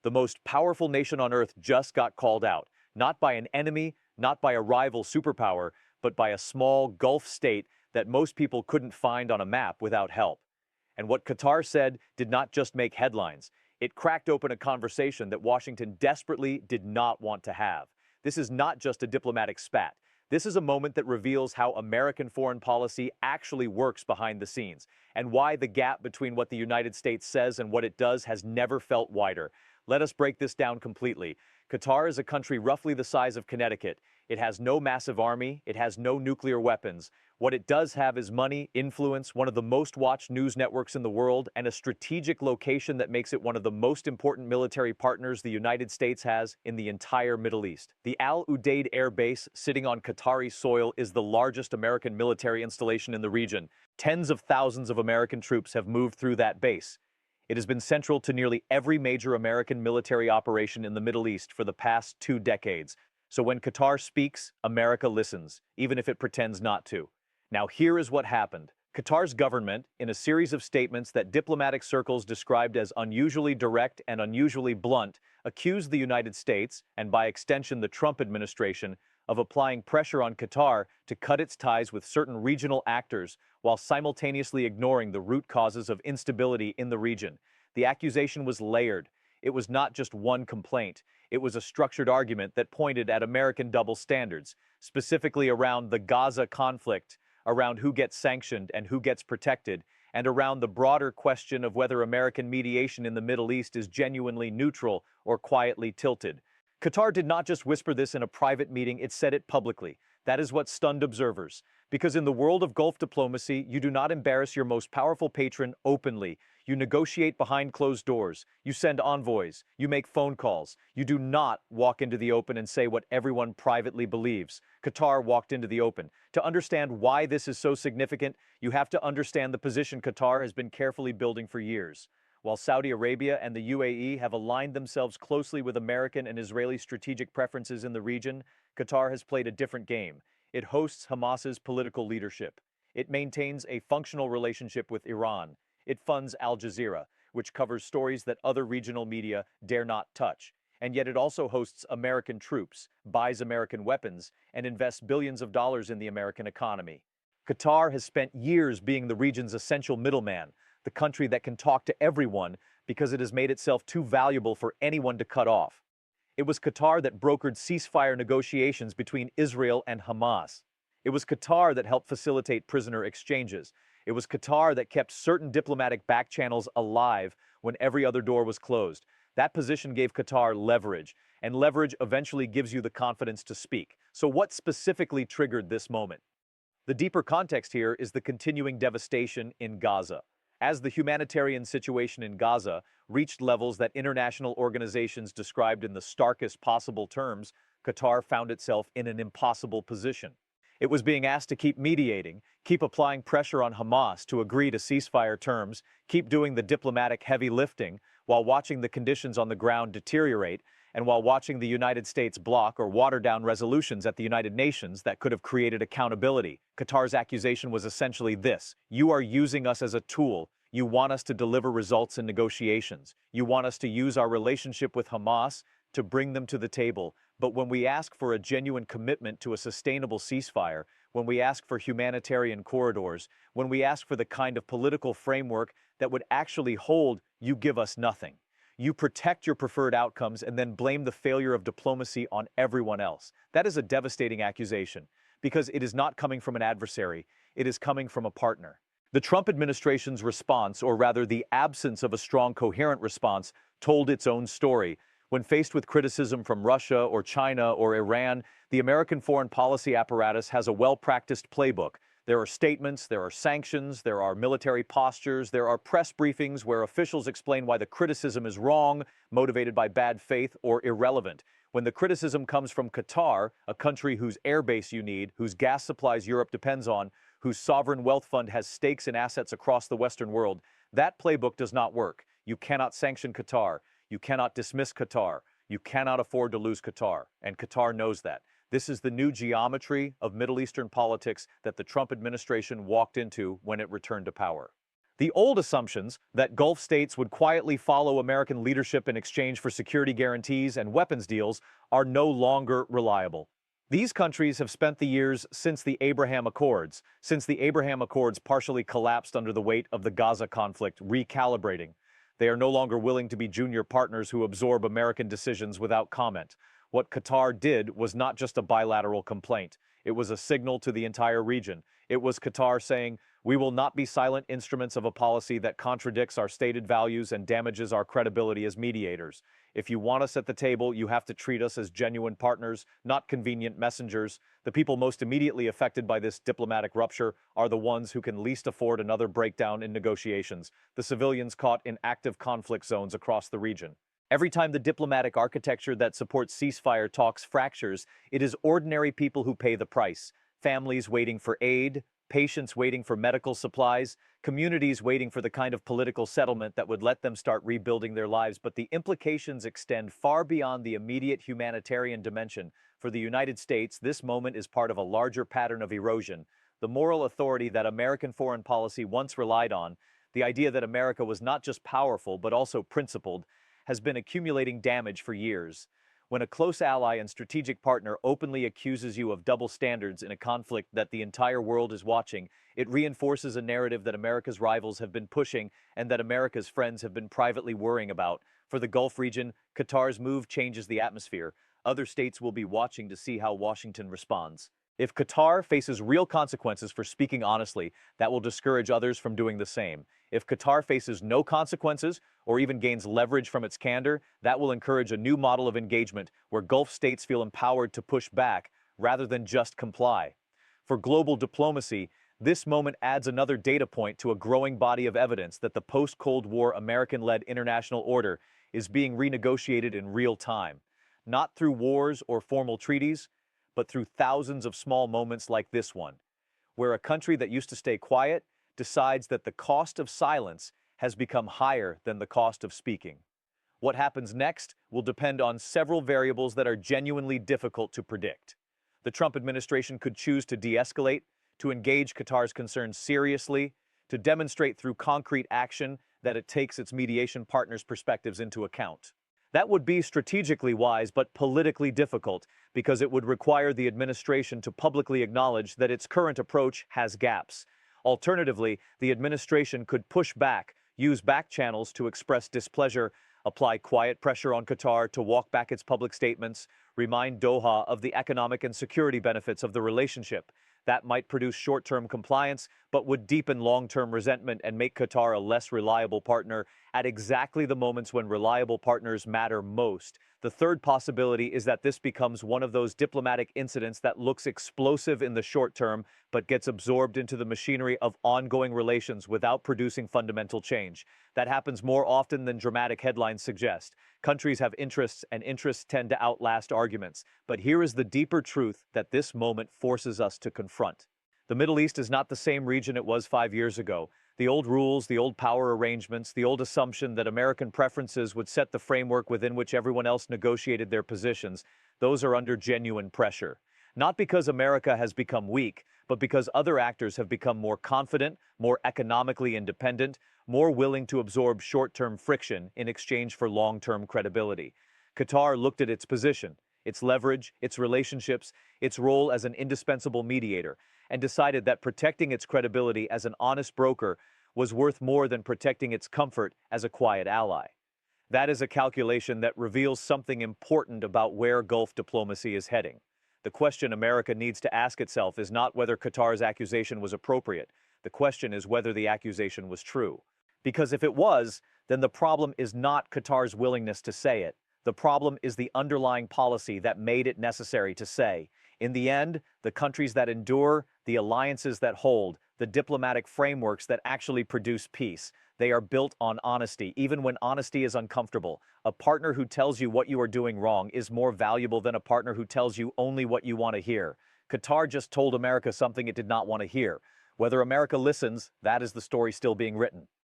The most powerful nation on earth just got called out, not by an enemy, not by a rival superpower, but by a small Gulf state that most people couldn't find on a map without help. And what Qatar said did not just make headlines. It cracked open a conversation that Washington desperately did not want to have. This is not just a diplomatic spat. This is a moment that reveals how American foreign policy actually works behind the scenes, and why the gap between what the United States says and what it does has never felt wider. Let us break this down completely. Qatar is a country roughly the size of Connecticut. It has no massive army. It has no nuclear weapons. What it does have is money, influence, one of the most watched news networks in the world, and a strategic location that makes it one of the most important military partners the United States has in the entire Middle East. The Al Udeid Air Base, sitting on Qatari soil, is the largest American military installation in the region. Tens of thousands of American troops have moved through that base. It has been central to nearly every major American military operation in the Middle East for the past 2 decades. So when Qatar speaks, America listens, even if it pretends not to. Now here is what happened. Qatar's government, in a series of statements that diplomatic circles described as unusually direct and unusually blunt, accused the United States, and by extension the Trump administration, of applying pressure on Qatar to cut its ties with certain regional actors while simultaneously ignoring the root causes of instability in the region. The accusation was layered. It was not just one complaint. It was a structured argument that pointed at American double standards, specifically around the Gaza conflict, around who gets sanctioned and who gets protected, and around the broader question of whether American mediation in the Middle East is genuinely neutral or quietly tilted. Qatar did not just whisper this in a private meeting, it said it publicly. That is what stunned observers. Because in the world of Gulf diplomacy, you do not embarrass your most powerful patron openly. You negotiate behind closed doors. You send envoys. You make phone calls. You do not walk into the open and say what everyone privately believes. Qatar walked into the open. To understand why this is so significant, you have to understand the position Qatar has been carefully building for years. While Saudi Arabia and the UAE have aligned themselves closely with American and Israeli strategic preferences in the region, Qatar has played a different game. It hosts Hamas's political leadership. It maintains a functional relationship with Iran. It funds Al Jazeera, which covers stories that other regional media dare not touch. And yet it also hosts American troops, buys American weapons, and invests billions of dollars in the American economy. Qatar has spent years being the region's essential middleman, the country that can talk to everyone because it has made itself too valuable for anyone to cut off. It was Qatar that brokered ceasefire negotiations between Israel and Hamas. It was Qatar that helped facilitate prisoner exchanges. It was Qatar that kept certain diplomatic back channels alive when every other door was closed. That position gave Qatar leverage, and leverage eventually gives you the confidence to speak. So what specifically triggered this moment? The deeper context here is the continuing devastation in Gaza. As the humanitarian situation in Gaza reached levels that international organizations described in the starkest possible terms, Qatar found itself in an impossible position. It was being asked to keep mediating, keep applying pressure on Hamas to agree to ceasefire terms, keep doing the diplomatic heavy lifting, while watching the conditions on the ground deteriorate, and while watching the United States block or water down resolutions at the United Nations that could have created accountability. Qatar's accusation was essentially this: you are using us as a tool. You want us to deliver results in negotiations. You want us to use our relationship with Hamas to bring them to the table. But when we ask for a genuine commitment to a sustainable ceasefire, when we ask for humanitarian corridors, when we ask for the kind of political framework that would actually hold, you give us nothing. You protect your preferred outcomes and then blame the failure of diplomacy on everyone else. That is a devastating accusation, because it is not coming from an adversary, it is coming from a partner. The Trump administration's response, or rather the absence of a strong, coherent response, told its own story. When faced with criticism from Russia or China or Iran, the American foreign policy apparatus has a well-practiced playbook. There are statements, there are sanctions, there are military postures, there are press briefings where officials explain why the criticism is wrong, motivated by bad faith, or irrelevant. When the criticism comes from Qatar, a country whose airbase you need, whose gas supplies Europe depends on, whose sovereign wealth fund has stakes in assets across the Western world, that playbook does not work. You cannot sanction Qatar. You cannot dismiss Qatar. You cannot afford to lose Qatar. And Qatar knows that. This is the new geometry of Middle Eastern politics that the Trump administration walked into when it returned to power. The old assumptions that Gulf states would quietly follow American leadership in exchange for security guarantees and weapons deals are no longer reliable. These countries have spent the years since the Abraham Accords partially collapsed under the weight of the Gaza conflict, recalibrating. They are no longer willing to be junior partners who absorb American decisions without comment. What Qatar did was not just a bilateral complaint. It was a signal to the entire region. It was Qatar saying, "We will not be silent instruments of a policy that contradicts our stated values and damages our credibility as mediators. If you want us at the table, you have to treat us as genuine partners, not convenient messengers." The people most immediately affected by this diplomatic rupture are the ones who can least afford another breakdown in negotiations, the civilians caught in active conflict zones across the region. Every time the diplomatic architecture that supports ceasefire talks fractures, it is ordinary people who pay the price. Families waiting for aid, patients waiting for medical supplies, communities waiting for the kind of political settlement that would let them start rebuilding their lives. But the implications extend far beyond the immediate humanitarian dimension. For the United States, this moment is part of a larger pattern of erosion. The moral authority that American foreign policy once relied on, the idea that America was not just powerful but also principled, has been accumulating damage for years. When a close ally and strategic partner openly accuses you of double standards in a conflict that the entire world is watching, it reinforces a narrative that America's rivals have been pushing and that America's friends have been privately worrying about. For the Gulf region, Qatar's move changes the atmosphere. Other states will be watching to see how Washington responds. If Qatar faces real consequences for speaking honestly, that will discourage others from doing the same. If Qatar faces no consequences or even gains leverage from its candor, that will encourage a new model of engagement where Gulf states feel empowered to push back rather than just comply. For global diplomacy, this moment adds another data point to a growing body of evidence that the post-Cold War American-led international order is being renegotiated in real time, not through wars or formal treaties, but through thousands of small moments like this one, where a country that used to stay quiet decides that the cost of silence has become higher than the cost of speaking. What happens next will depend on several variables that are genuinely difficult to predict. The Trump administration could choose to de-escalate, to engage Qatar's concerns seriously, to demonstrate through concrete action that it takes its mediation partners' perspectives into account. That would be strategically wise but politically difficult because it would require the administration to publicly acknowledge that its current approach has gaps. Alternatively, the administration could push back, use back channels to express displeasure, apply quiet pressure on Qatar to walk back its public statements, remind Doha of the economic and security benefits of the relationship. That might produce short-term compliance, but would deepen long-term resentment and make Qatar a less reliable partner at exactly the moments when reliable partners matter most. The third possibility is that this becomes one of those diplomatic incidents that looks explosive in the short term, but gets absorbed into the machinery of ongoing relations without producing fundamental change. That happens more often than dramatic headlines suggest. Countries have interests, and interests tend to outlast arguments. But here is the deeper truth that this moment forces us to confront. The Middle East is not the same region it was 5 years ago. The old rules, the old power arrangements, the old assumption that American preferences would set the framework within which everyone else negotiated their positions, those are under genuine pressure. Not because America has become weak, but because other actors have become more confident, more economically independent, more willing to absorb short-term friction in exchange for long-term credibility. Qatar looked at its position, its leverage, its relationships, its role as an indispensable mediator, and decided that protecting its credibility as an honest broker was worth more than protecting its comfort as a quiet ally. That is a calculation that reveals something important about where Gulf diplomacy is heading. The question America needs to ask itself is not whether Qatar's accusation was appropriate. The question is whether the accusation was true. Because if it was, then the problem is not Qatar's willingness to say it. The problem is the underlying policy that made it necessary to say. In the end, the countries that endure, the alliances that hold, the diplomatic frameworks that actually produce peace, they are built on honesty, even when honesty is uncomfortable. A partner who tells you what you are doing wrong is more valuable than a partner who tells you only what you want to hear. Qatar just told America something it did not want to hear. Whether America listens, that is the story still being written.